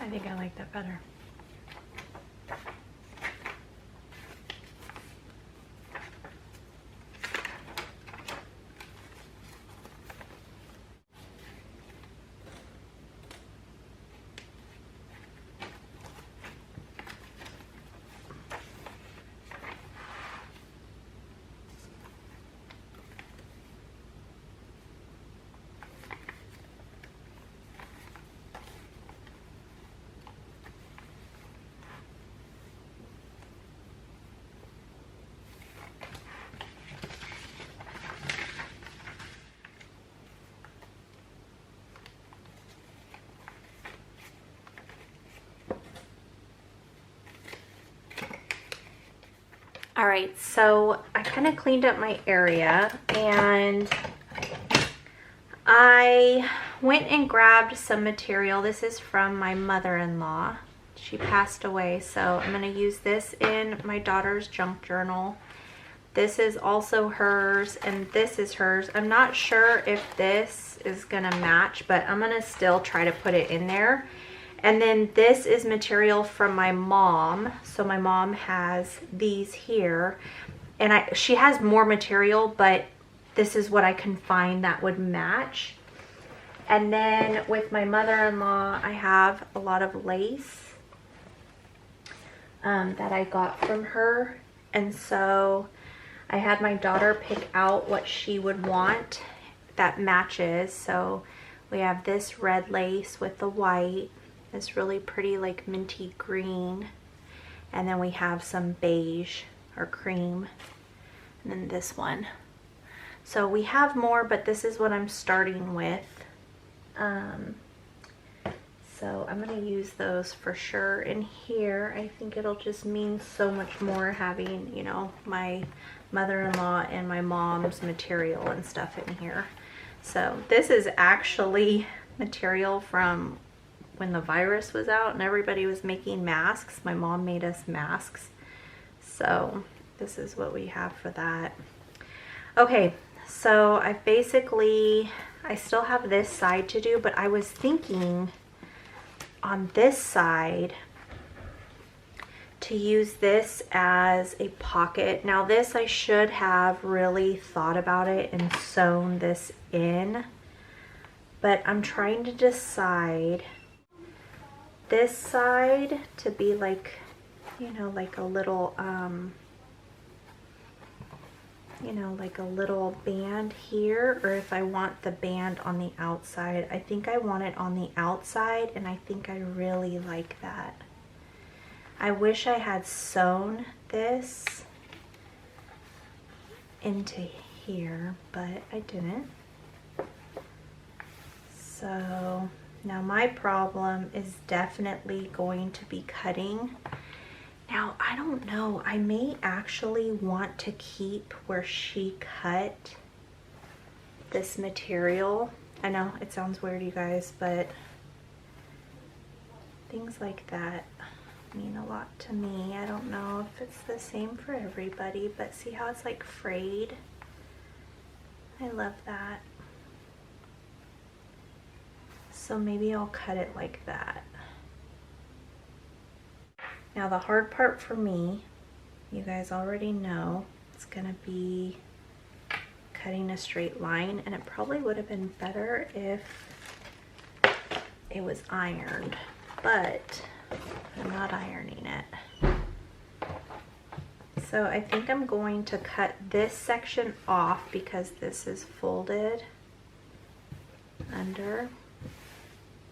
I think I like that better. All right, so I kind of cleaned up my area and I went and grabbed some material. This is from my mother-in-law. She passed away, so I'm going to use this in my daughter's junk journal. This is also hers, and this is hers. I'm not sure if this is going to match, but I'm going to still try to put it in there. And then this is material from my mom. So my mom has these here, and she has more material, but this is what I can find that would match. And then with my mother-in-law, I have a lot of lace that I got from her. And so I had my daughter pick out what she would want that matches. So we have this red lace with the white, this really pretty like minty green, and then we have some beige or cream, and then this one. So we have more, but this is what I'm starting with. So I'm going to use those for sure in here. I think it'll just mean so much more having, you know, my mother-in-law and my mom's material and stuff in here. So this is actually material from when the virus was out and everybody was making masks. My mom made us masks. So this is what we have for that. Okay, so I still have this side to do, but I was thinking on this side to use this as a pocket. Now this, I should have really thought about it and sewn this in, but I'm trying to decide this side to be like, you know, like a little, you know, like a little band here, or if I want the band on the outside. I think I want it on the outside, and I think I really like that. I wish I had sewn this into here, but I didn't. So now my problem is definitely going to be cutting. Now, I don't know, I may actually want to keep where she cut this material. I know it sounds weird, you guys, but things like that mean a lot to me. I don't know if it's the same for everybody, but see how it's like frayed? I love that. So maybe I'll cut it like that. Now the hard part for me, you guys already know, it's gonna be cutting a straight line, and it probably would have been better if it was ironed, but I'm not ironing it. So I think I'm going to cut this section off because this is folded under.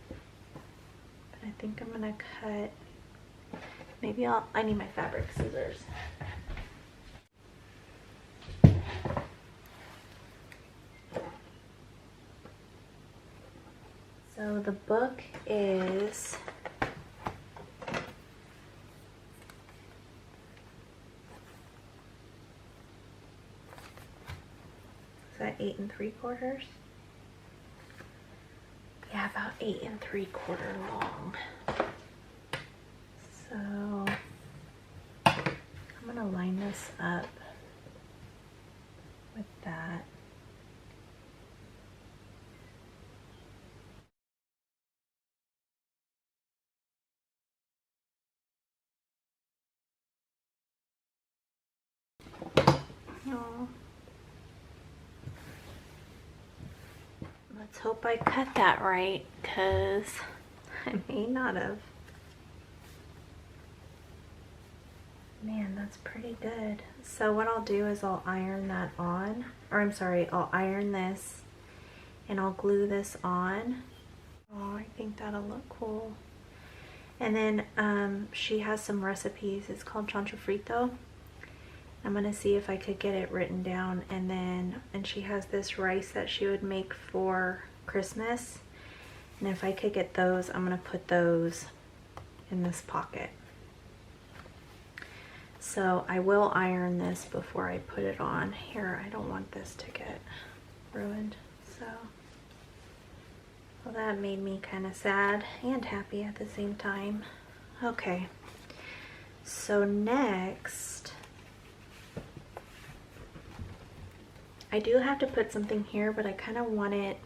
But I think I'm gonna cut, maybe I need my fabric scissors. So the book is that 8 3/4? Yeah, about 8 3/4 long. So I'm gonna line this up with that. Oh. Let's hope I cut that right, because I may not have. Man, that's pretty good. So what I'll do is I'll iron that on, or I'm sorry, I'll iron this and I'll glue this on. Oh, I think that'll look cool. And then she has some recipes. It's called chancho frito. I'm gonna see if I could get it written down, and she has this rice that she would make for Christmas, and if I could get those, I'm gonna put those in this pocket. So I will iron this before I put it on. Here, I don't want this to get ruined. So, well, that made me kind of sad and happy at the same time. Okay, so next, I do have to put something here, but I kind of want it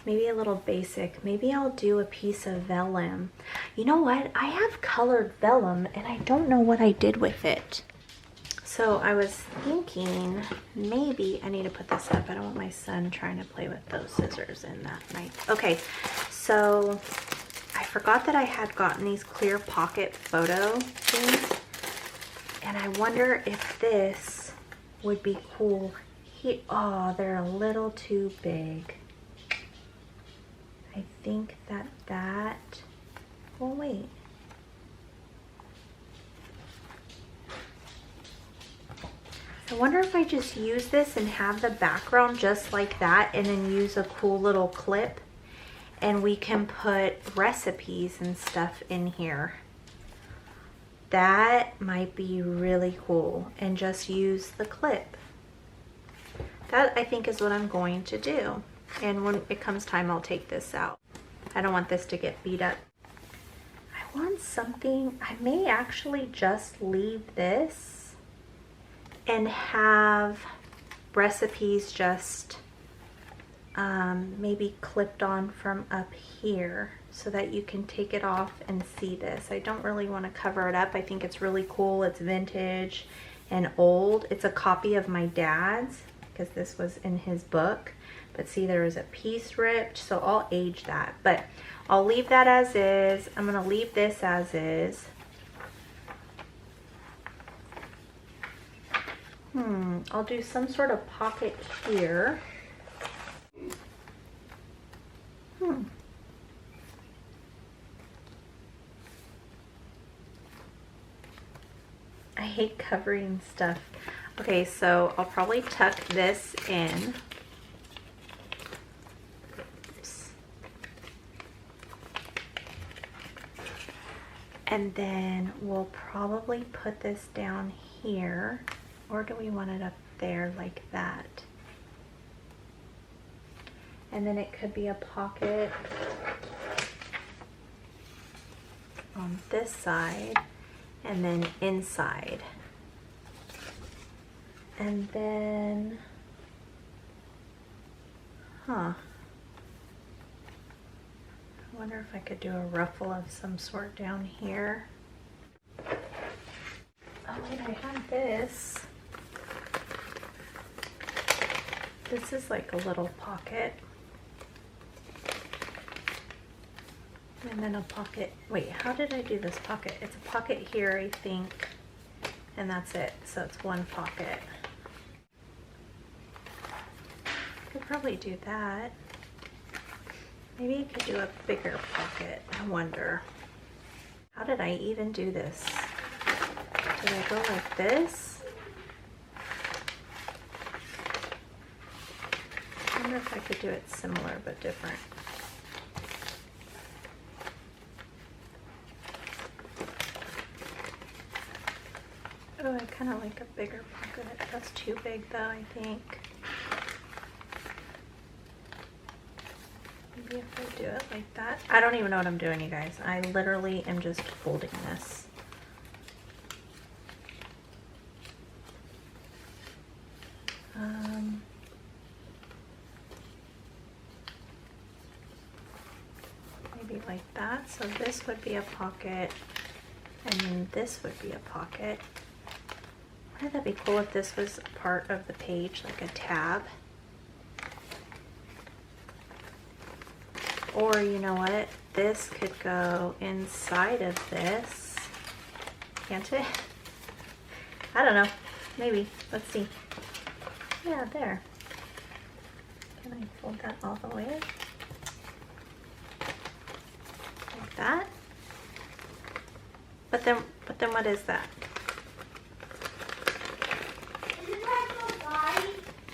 maybe a little basic. Maybe I'll do a piece of vellum. You know what? I have colored vellum and I don't know what I did with it. So I was thinking maybe I need to put this up. I don't want my son trying to play with those scissors in that night. Okay, so I forgot that I had gotten these clear pocket photo things. And I wonder if this would be cool. Oh, they're a little too big. I think that, oh wait. I wonder if I just use this and have the background just like that and then use a cool little clip and we can put recipes and stuff in here. That might be really cool and just use the clip. That I think is what I'm going to do. And when it comes time, I'll take this out. I don't want this to get beat up. I want something, I may actually just leave this and have recipes just maybe clipped on from up here so that you can take it off and see this. I don't really want to cover it up. I think it's really cool. It's vintage and old. It's a copy of my dad's because this was in his book. But see, there was a piece ripped, so I'll age that. But I'll leave that as is. I'm gonna leave this as is. I'll do some sort of pocket here. I hate covering stuff. Okay, so I'll probably tuck this in. And then we'll probably put this down here, or do we want it up there like that? And then it could be a pocket on this side and then inside. And then, I wonder if I could do a ruffle of some sort down here. Oh wait, I have this. This is like a little pocket. And then a pocket. Wait, how did I do this pocket? It's a pocket here, I think. And that's it. So it's one pocket. I could probably do that. Maybe I could do a bigger pocket. I wonder. How did I even do this? Did I go like this? I wonder if I could do it similar but different. Oh, I kind of like a bigger pocket. That's too big though, I think. Maybe if I do it like that. I don't even know what I'm doing, you guys. I literally am just folding this. Maybe like that. So this would be a pocket, and then this would be a pocket. Wouldn't that be cool if this was a part of the page, like a tab? Or you know what? This could go inside of this. Can't it? I don't know. Maybe. Let's see. Yeah, there. Can I fold that all the way? Like that? But then what is that? Isn't that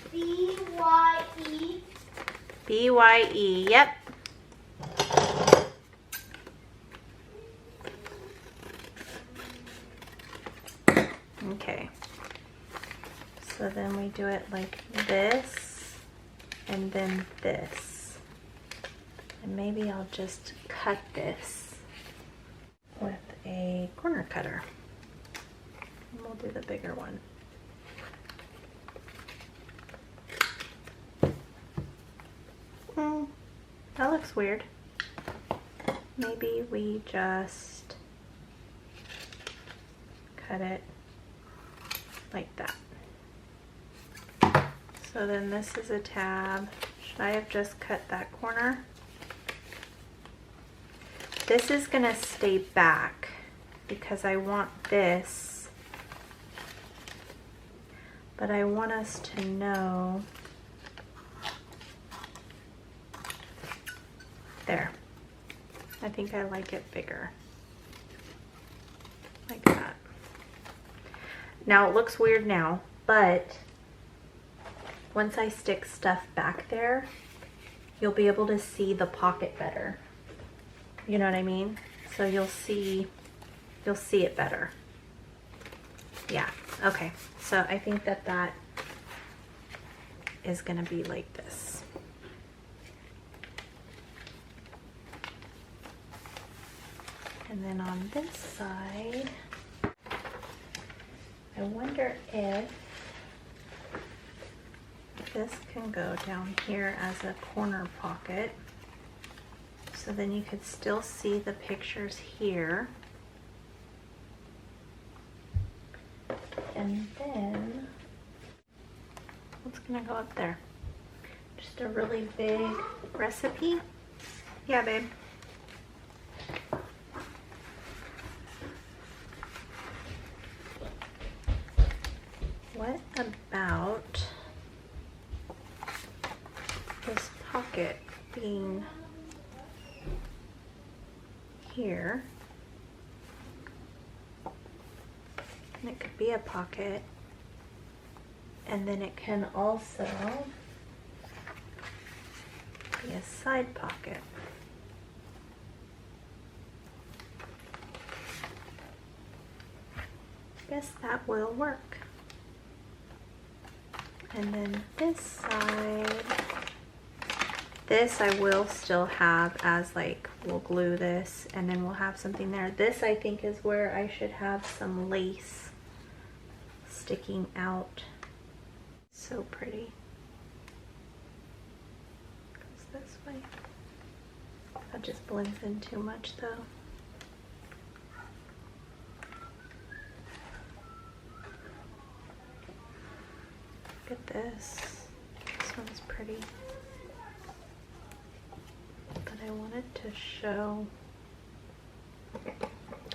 the B-Y-E? B-Y-E, yep. So then we do it like this and then this. And maybe I'll just cut this with a corner cutter. And we'll do the bigger one. That looks weird. Maybe we just cut it like that. So then this is a tab. Should I have just cut that corner? This is gonna stay back because I want this, but I want us to know. There. I think I like it bigger. Like that. Now it looks weird now, but once I stick stuff back there, you'll be able to see the pocket better. You know what I mean? So you'll see it better. Yeah, okay. So I think that that is gonna be like this. And then on this side, I wonder if this can go down here as a corner pocket. So then you could still see the pictures here. And then, what's gonna go up there? Just a really big recipe? Yeah, babe. What about this pocket being here? And it could be a pocket, and then it can also be a side pocket. Guess that will work. And then this side, this I will still have as like, we'll glue this and then we'll have something there. This I think is where I should have some lace sticking out. So pretty. Goes this way. That just blends in too much though. Look at this. This one's pretty. But I wanted to show.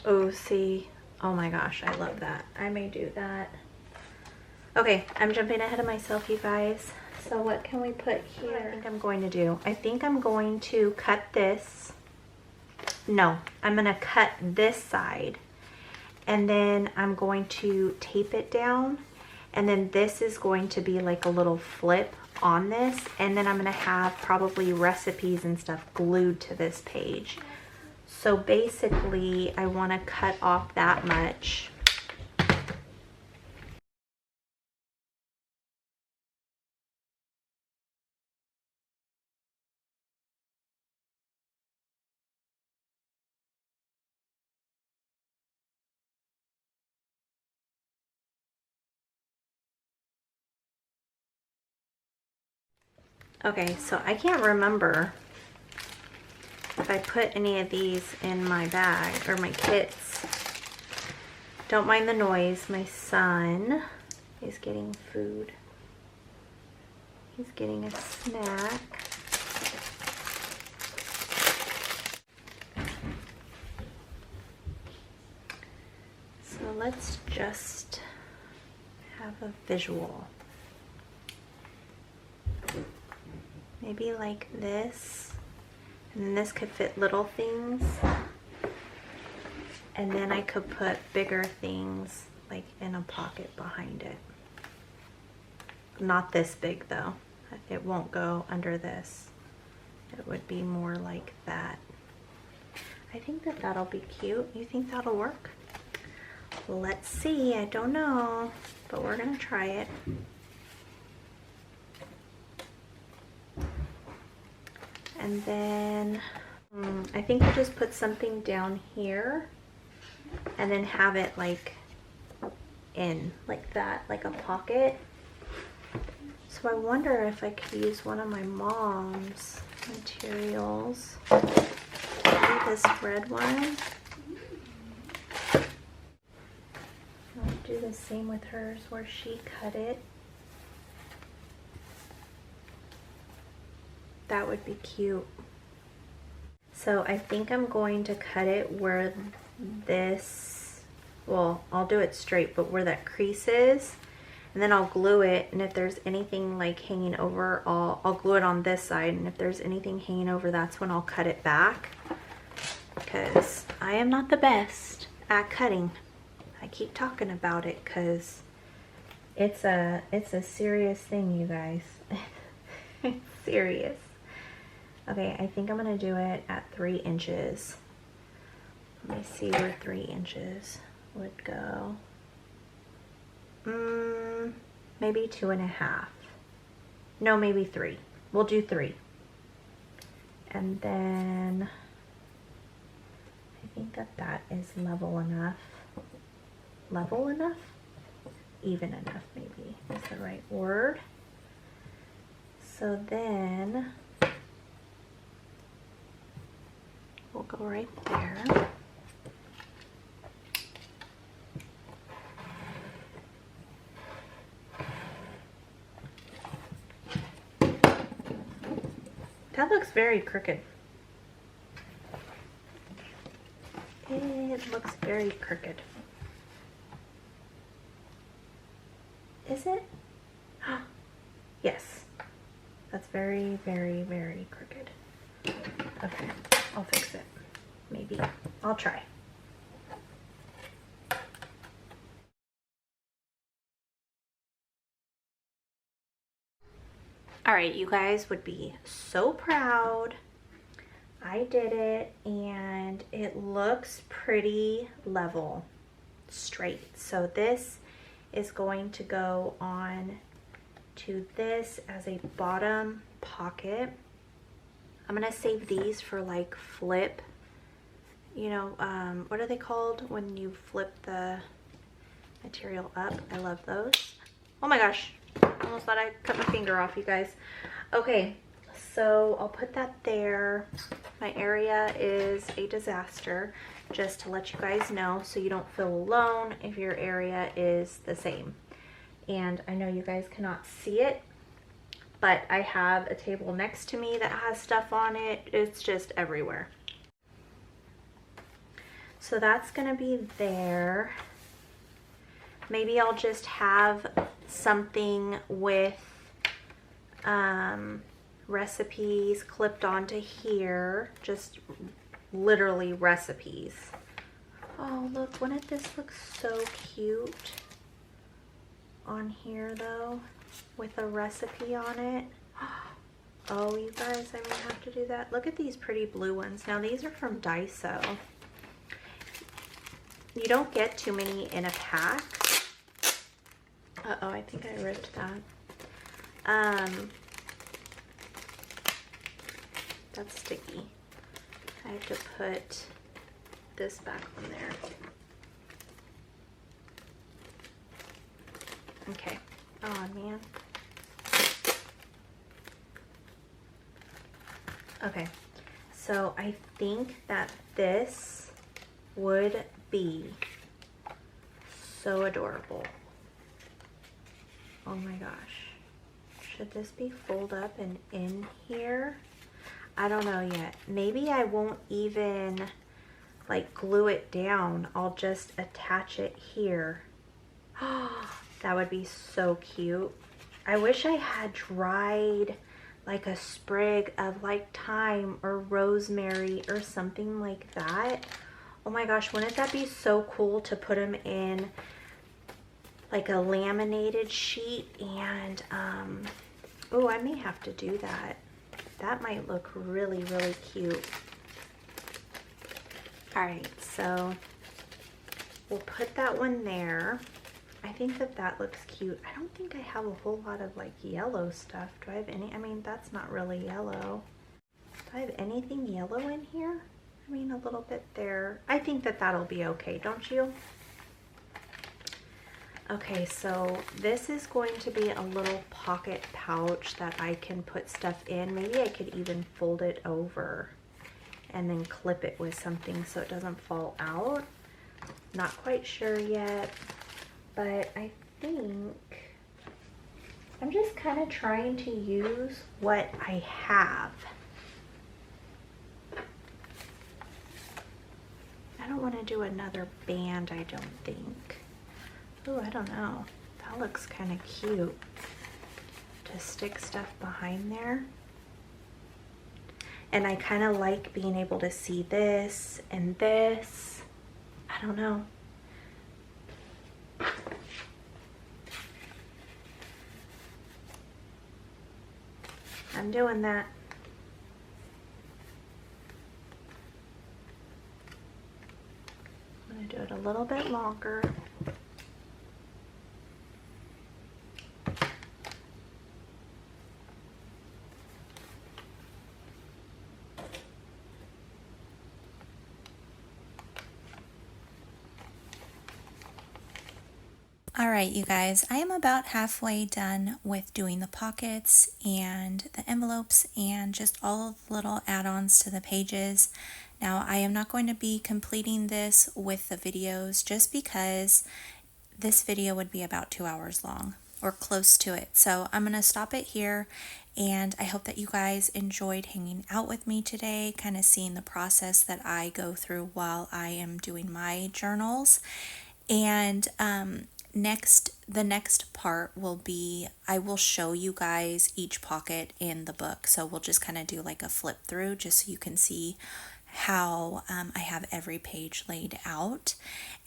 Oh, see. Oh my gosh, I love that. I may do that. Okay, I'm jumping ahead of myself, you guys. So what can we put here? I think I'm going to do. I think I'm going to cut this. No, I'm going to cut this side. And then I'm going to tape it down. And then this is going to be like a little flip on this. And then I'm going to have probably recipes and stuff glued to this page. So basically, I want to cut off that much. Okay, so I can't remember if I put any of these in my bag or my kits. Don't mind the noise. My son is getting food. He's getting a snack. So let's just have a visual. Maybe like this, and then this could fit little things, and then I could put bigger things like in a pocket behind it. Not this big though. It won't go under this. It would be more like that. I think that that'll be cute. You think that'll work? let's see. I don't know, but we're gonna try it. And then I think we'll just put something down here and then have it like in like that, like a pocket. So I wonder if I could use one of my mom's materials. Maybe this red one. I'll do the same with hers where she cut it. That would be cute. So I think I'm going to cut it where this, well, I'll do it straight, but where that crease is, and then I'll glue it, and if there's anything like hanging over, I'll glue it on this side, and if there's anything hanging over, that's when I'll cut it back, because I am not the best at cutting. I keep talking about it because it's a serious thing, you guys. It's serious. Okay, I think I'm gonna do it at 3 inches. Let me see where 3 inches would go. Maybe 2.5. No, maybe 3. We'll do 3. And then I think that is level enough. Level enough? Even enough, maybe is the right word. So then we'll go right there. That looks very crooked. It looks very crooked. Is it? Yes. That's very, very, very crooked. Okay, I'll fix it. Maybe. I'll try. All right, you guys would be so proud. I did it and it looks pretty level, straight. So this is going to go on to this as a bottom pocket. I'm gonna save these for like flip, you know, what are they called when you flip the material up? I love those. Oh my gosh, almost thought I cut my finger off, you guys. Okay, so I'll put that there. My area is a disaster, just to let you guys know so you don't feel alone if your area is the same. And I know you guys cannot see it, but I have a table next to me that has stuff on it. It's just everywhere. So that's gonna be there. Maybe I'll just have something with recipes clipped onto here, just literally recipes. Oh look, wouldn't this look so cute on here though, with a recipe on it? Oh, you guys, I may have to do that. Look at these pretty blue ones. Now these are from Daiso. You don't get too many in a pack. Uh-oh, I think I ripped that. That's sticky. I have to put this back on there. Okay. Oh man. Okay. So I think that this would be so adorable. Oh my gosh. Should this be fold up and in here? I don't know yet. Maybe I won't even like glue it down. I'll just attach it here. That would be so cute. I wish I had dried like a sprig of like thyme or rosemary or something like that. Oh my gosh, wouldn't that be so cool to put them in like a laminated sheet? And oh, I may have to do that. That might look really, really cute. All right, so we'll put that one there. I think that that looks cute. I don't think I have a whole lot of like yellow stuff. Do I have any? I mean, that's not really yellow. Do I have anything yellow in here? I mean, a little bit there. I think that that'll be okay, don't you? Okay, so this is going to be a little pocket pouch that I can put stuff in. Maybe I could even fold it over and then clip it with something so it doesn't fall out. Not quite sure yet, but I think I'm just kind of trying to use what I have. I don't want to do another band, I don't think. Oh, I don't know. That looks kind of cute to stick stuff behind there. And I kind of like being able to see this and this. I don't know. I'm doing that. I'm going to do it a little bit longer. All right, you guys, I am about halfway done with doing the pockets and the envelopes and just all of the little add-ons to the pages. Now, I am not going to be completing this with the videos just because this video would be about 2 hours long or close to it. So I'm going to stop it here, and I hope that you guys enjoyed hanging out with me today, kind of seeing the process that I go through while I am doing my journals. And the next part will be, I will show you guys each pocket in the book. So we'll just kind of do like a flip through just so you can see how I have every page laid out,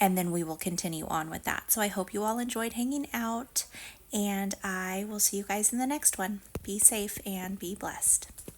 and then we will continue on with that. So I hope you all enjoyed hanging out, and I will see you guys in the next one. Be safe and be blessed.